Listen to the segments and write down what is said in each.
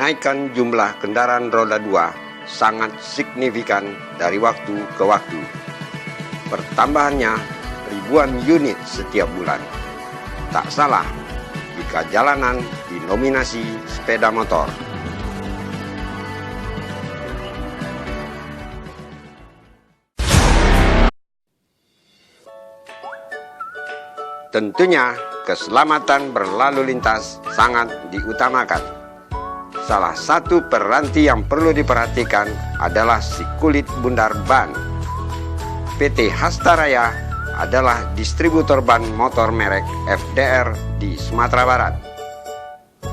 kenaikan jumlah kendaraan roda 2 sangat signifikan dari waktu ke waktu. Pertambahannya ribuan unit setiap bulan. Tak salah jika jalanan dinominasi sepeda motor. Tentunya keselamatan berlalu lintas sangat diutamakan. Salah satu peranti yang perlu diperhatikan adalah si kulit bundar ban. PT Hastaraya adalah distributor ban motor merek FDR di Sumatera Barat.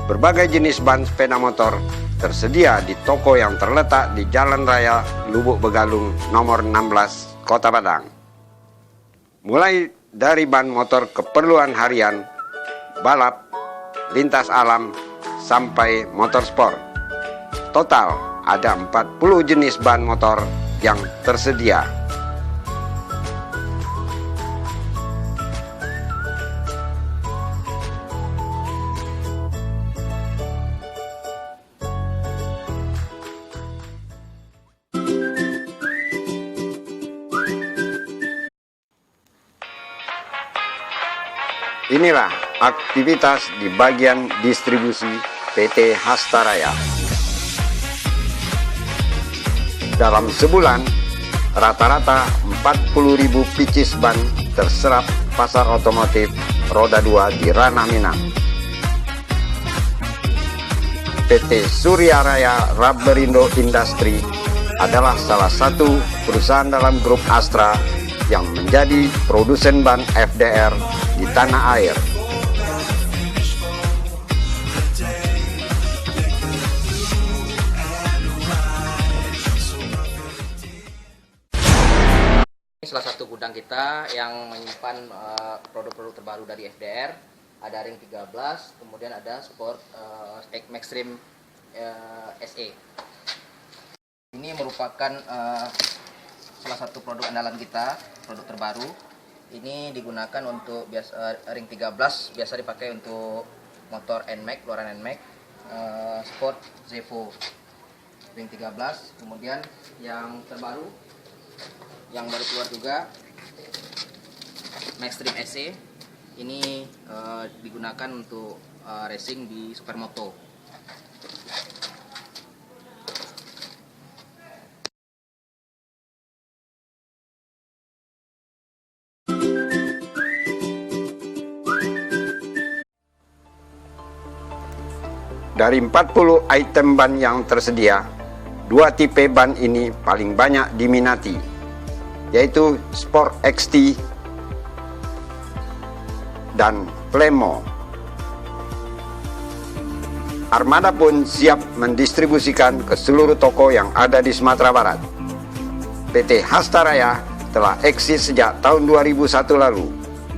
Berbagai jenis ban sepeda motor tersedia di toko yang terletak di Jalan Raya Lubuk Begalung nomor 16 Kota Padang. Mulai dari ban motor keperluan harian, balap, lintas alam, sampai motor sport. Total ada 40 jenis ban motor yang tersedia. Inilah aktivitas di bagian distribusi PT Hastaraya. Dalam sebulan, rata-rata 40.000 pieces ban terserap pasar otomotif roda 2 di ranah Minang. PT Surya Raya Rubberindo Industri adalah salah satu perusahaan dalam grup Astra yang menjadi produsen ban FDR di tanah air. Salah satu gudang kita yang menyimpan produk-produk terbaru dari FDR. Ada Ring 13, kemudian ada Sport Maxtreme SE. Ini merupakan salah satu produk andalan kita, produk terbaru. Ini digunakan untuk Ring 13, biasa dipakai untuk motor NMAX, keluaran NMAX, Sport Zevo Ring 13. Kemudian yang terbaru, yang baru keluar juga, Maxtreme SE. Ini digunakan untuk racing di Supermoto. Dari 40 item ban yang tersedia, 2 tipe ban ini paling banyak diminati, yaitu Sport XT dan Plemo. Armada pun siap mendistribusikan ke seluruh toko yang ada di Sumatera Barat. PT Hastaraya telah eksis sejak tahun 2001 lalu.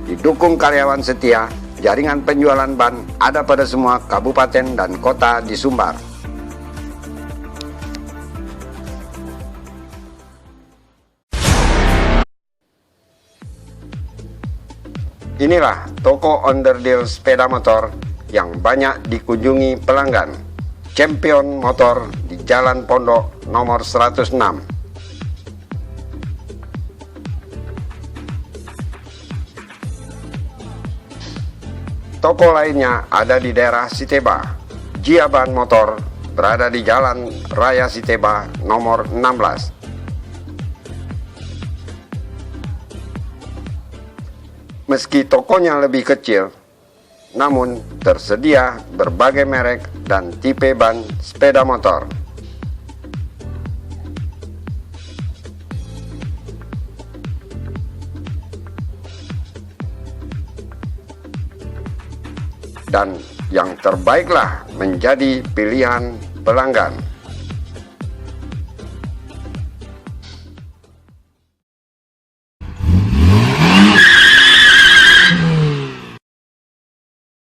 Didukung karyawan setia, jaringan penjualan ban ada pada semua kabupaten dan kota di Sumbar. Inilah toko onderdil sepeda motor yang banyak dikunjungi pelanggan. Champion Motor di Jalan Pondok nomor 106. Toko lainnya ada di daerah Siteba. Jiaban Motor berada di Jalan Raya Siteba nomor 16. Meski tokonya lebih kecil, namun tersedia berbagai merek dan tipe ban sepeda motor. Dan yang terbaiklah menjadi pilihan pelanggan.